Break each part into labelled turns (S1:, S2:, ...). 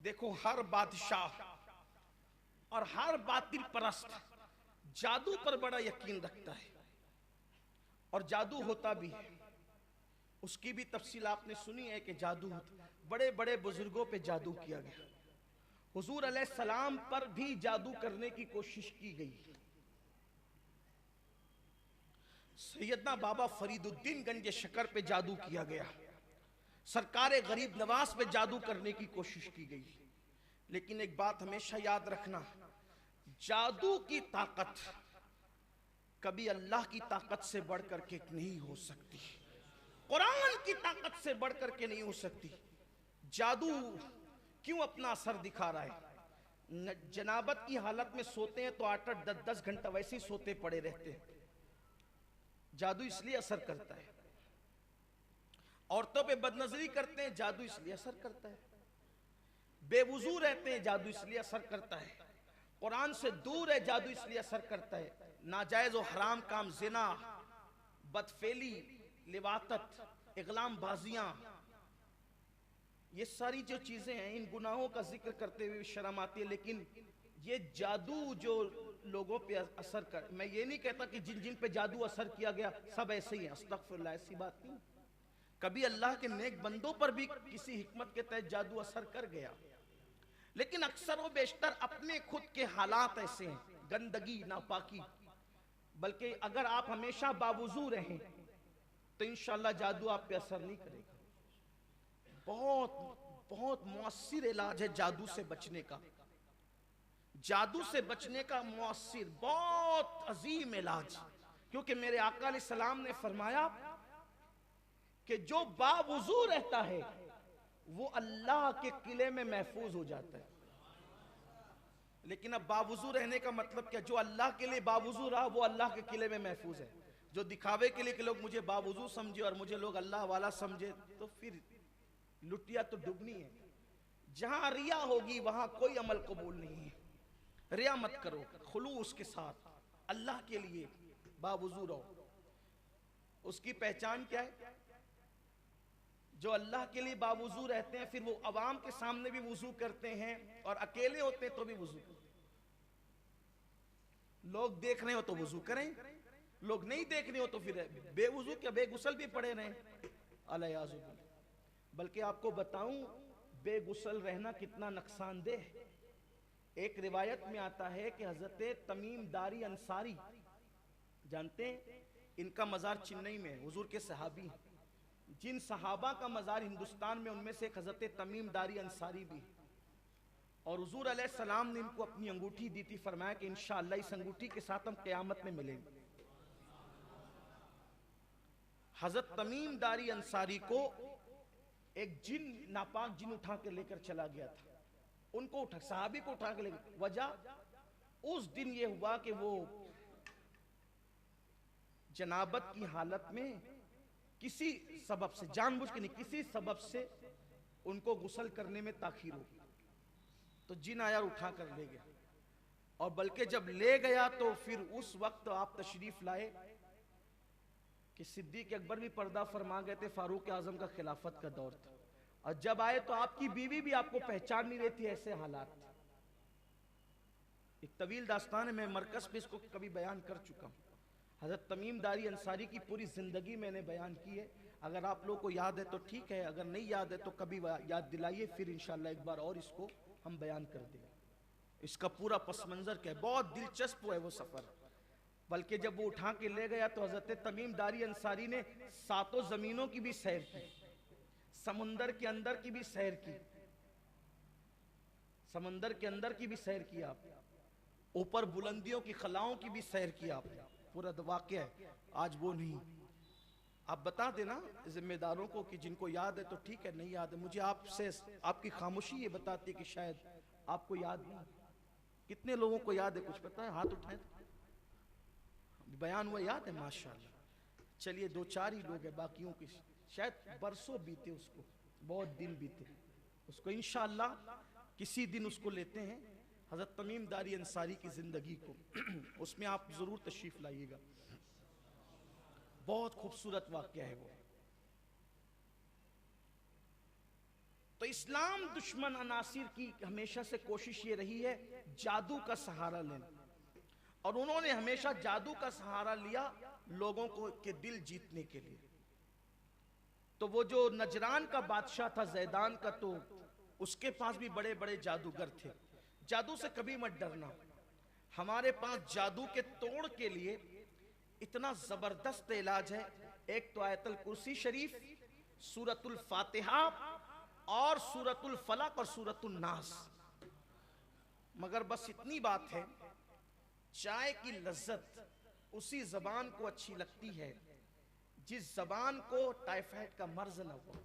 S1: دیکھو ہر بادشاہ اور ہر باطل پرست جادو پر بڑا یقین رکھتا ہے، اور جادو ہوتا بھی ہے، اس کی بھی تفصیل آپ نے سنی ہے کہ جادو ہوتا، بڑے بڑے بزرگوں پہ جادو کیا گیا، حضور علیہ السلام پر بھی جادو کرنے کی کوشش کی گئی، سیدنا بابا فرید الدین گنج شکر پہ جادو کیا گیا، سرکار غریب نواز پہ جادو کرنے کی کوشش کی گئی، لیکن ایک بات ہمیشہ یاد رکھنا، جادو کی طاقت کبھی اللہ کی طاقت سے بڑھ کر کے نہیں ہو سکتی، قرآن کی طاقت سے بڑھ کر کے نہیں ہو سکتی۔ جادو کیوں اپنا اثر دکھا رہا ہے؟ جنابت کی حالت میں سوتے ہیں تو 8-8 10-10 گھنٹہ ویسے ہی سوتے پڑے رہتے ہیں، جادو اس لیے اثر کرتا ہے۔ عورتوں پہ بد نظری کرتے ہیں، جادو اس لیے اثر کرتا ہے۔ بے وضو رہتے ہیں، جادو اس لیے اثر کرتا ہے۔ قرآن سے دور ہے، جادو اس لیے اثر کرتا ہے۔ ناجائز و حرام کام، زنا، بدفعلی، لواطت، اغلام بازیاں، یہ ساری جو چیزیں ہیں، ان گناہوں کا ذکر کرتے ہوئے شرم آتی ہے، لیکن یہ جادو جو لوگوں پہ اثر کر، میں یہ نہیں کہتا کہ جن جن پہ جادو اثر کیا گیا سب ایسے ہی ہیں، استغفراللہ، ایسی بات نہیں۔ کبھی اللہ کے نیک بندوں پر بھی کسی حکمت کے تحت جادو اثر کر گیا، لیکن اکثر و بیشتر اپنے خود کے حالات ایسے ہیں، گندگی، ناپاکی، بلکہ اگر آپ ہمیشہ باوضو رہیں تو انشاءاللہ جادو آپ پہ اثر نہیں کرے گا۔ بہت مؤثر علاج ہے جادو سے بچنے کا، جادو سے بچنے کا مؤثر بہت عظیم علاج، کیونکہ میرے آقا علیہ السلام نے فرمایا کہ جو باوضو رہتا ہے وہ اللہ کے قلعے میں محفوظ ہو جاتا ہے۔ لیکن اب باوضو رہنے کا مطلب کیا؟ جو اللہ کے لیے باوضو رہا وہ اللہ کے قلعے میں محفوظ ہے۔ جو دکھاوے کے لیے کہ لوگ مجھے باوضو سمجھے اور مجھے لوگ اللہ والا سمجھے، تو پھر لٹیا تو ڈبنی ہے۔ جہاں ریا ہوگی وہاں کوئی عمل قبول نہیں ہے۔ ریا مت کرو، خلوص کے ساتھ اللہ کے لیے باوضو رہو۔ اس کی پہچان کیا ہے؟ جو اللہ کے لیے باوضو رہتے ہیں پھر وہ عوام کے سامنے بھی وضو کرتے ہیں اور اکیلے ہوتے ہیں تو بھی وضو کرتے ہیں۔ لوگ دیکھ رہے ہو تو وضو کریں، لوگ نہیں دیکھ رہے ہو تو پھر بے وضو کیا بے غسل بھی پڑے رہیں، علیہ باللہ۔ بلکہ آپ کو بتاؤں بے غسل رہنا کتنا نقصان دہ ہے۔ ایک روایت میں آتا ہے کہ حضرت تمیم داری انصاری، جانتے ہیں ان کا مزار چنئی میں ہے، حضور کے صحابی ہیں۔ جن صحابہ کا مزار ہندوستان میں ان میں سے ایک حضرت تمیم داری انصاری بھی، اور حضور علیہ السلام نے ان کو اپنی انگوٹھی دی تھی، فرمایا کہ انشاءاللہ اس انگوٹھی کے ساتھ ہم قیامت میں ملیں گے۔ حضرت تمیم داری انصاری کو ایک جن، ناپاک جن اٹھا کے لے کر چلا گیا تھا، ان کو صحابی کو اٹھا کے لے گیا۔ وجہ اس دن یہ ہوا کہ وہ جنابت کی حالت میں کسی سبب سے، جان بوجھ کے نہیں، کسی سبب سے ان کو غسل کرنے میں تاخیر ہو، تو جن آیا اٹھا کر لے گیا، اور بلکہ جب لے گیا تو پھر اس وقت آپ تشریف لائے کہ صدیق اکبر بھی پردہ فرما گئے تھے، فاروق اعظم کا خلافت کا دور تھا، اور جب آئے تو آپ کی بیوی بھی آپ کو پہچان نہیں رہی تھی، ایسے حالات تھے۔ ایک طویل داستان ہے، میں مرکز پہ اس کو کبھی بیان کر چکا ہوں۔ حضرت تمیم داری انصاری کی پوری زندگی میں نے بیان کی ہے، اگر آپ لوگ کو یاد ہے تو ٹھیک ہے، اگر نہیں یاد ہے تو کبھی یاد دلائیے، پھر انشاءاللہ ایک بار اور اس کو ہم بیان کر دیں گے۔ اس کا پورا پس منظر کیا ہے، بہت دلچسپ ہے وہ سفر۔ بلکہ جب وہ اٹھا کے لے گیا تو حضرت تمیم داری انصاری نے 7 زمینوں کی بھی سیر کی، سمندر کے اندر کی بھی سیر کی، سمندر کے اندر کی بھی سیر کی آپ، اوپر بلندیوں کی خلاؤں کی بھی سیر کی آپ نے، پورا واقعہ ہے۔ آج وہ نہیں، آپ بتا دینا ذمہ داروں کو کہ جن کو یاد ہے تو ٹھیک ہے، نہیں یاد ہے، مجھے آپ سے آپ کی خاموشی یہ بتاتی ہے کہ شاید آپ کو یاد نہیں۔ کتنے لوگوں کو یاد ہے؟ کچھ پتہ ہے؟ ہاتھ اٹھائیں تو بیان ہوا، یاد ہے؟ ماشاءاللہ۔ چلیے 2-4 ہی لوگ ہیں، باقیوں کی شاید برسوں بیتے، اس کو بہت دن بیتے، اس کو انشاءاللہ کسی دن اس کو لیتے ہیں، حضرت تمیم داری انصاری کی زندگی کو، اس میں آپ ضرور تشریف لائیے گا، بہت خوبصورت واقعہ ہے وہ۔ تو تو اسلام دشمن عناصر کی ہمیشہ سے کوشش یہ رہی ہے جادو کا سہارا لینا، اور انہوں نے ہمیشہ جادو کا سہارا لیا لوگوں کو کے دل جیتنے کے لیے۔ تو وہ جو نجران کا بادشاہ تھا زیدان کا، تو اس کے پاس بھی بڑے بڑے جادوگر تھے۔ جادو سے کبھی مت ڈرنا، ہمارے پاس جادو کے توڑ کے لیے اتنا زبردست علاج ہے۔ ایک تو آیت الکرسی شریف، سورۃ الفاتحہ اور سورۃ الفلق اور سورۃ الناس۔ مگر بس اتنی بات ہے، چائے کی لذت اسی زبان کو اچھی لگتی ہے جس زبان کو ٹائیفائڈ کا مرض نہ ہو،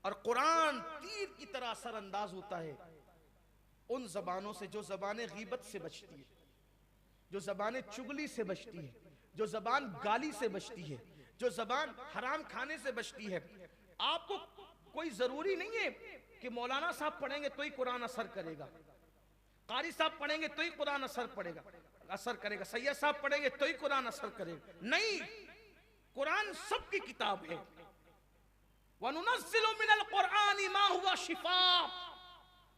S1: اور قرآن تیر کی طرح اثر انداز ہوتا ہے ان زبانوں سے جو زبانیں غیبت سے بچتی ہے، جو زبانیں چگلی سے بچتی ہے، جو زبان گالی سے بچتی ہے، جو زبان حرام کھانے سے بچتی ہے۔ آپ کو کوئی ضروری نہیں ہے کہ مولانا صاحب پڑھیں گے تو ہی قرآن اثر کرے گا، قاری صاحب پڑھیں گے تو ہی قرآن اثر کرے گا، سید صاحب پڑھیں گے تو ہی قرآن اثر کرے گا۔ نہیں، قرآن سب کی کتاب ہے۔ وَنُنَزِّلُ مِنَ الْقُرْآنِ مَا هُوَ شِفَاءٌ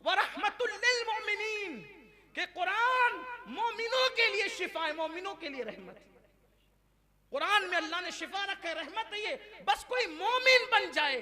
S1: وَرَحْمَةٌ لِّلْمُؤْمِنِينَ، کہ قرآن مومنوں کے لیے شفا ہے، مومنوں کے لیے رحمت ہے۔ قرآن میں اللہ نے شفا رکھا ہے، رحمت ہے، یہ بس کوئی مومن بن جائے۔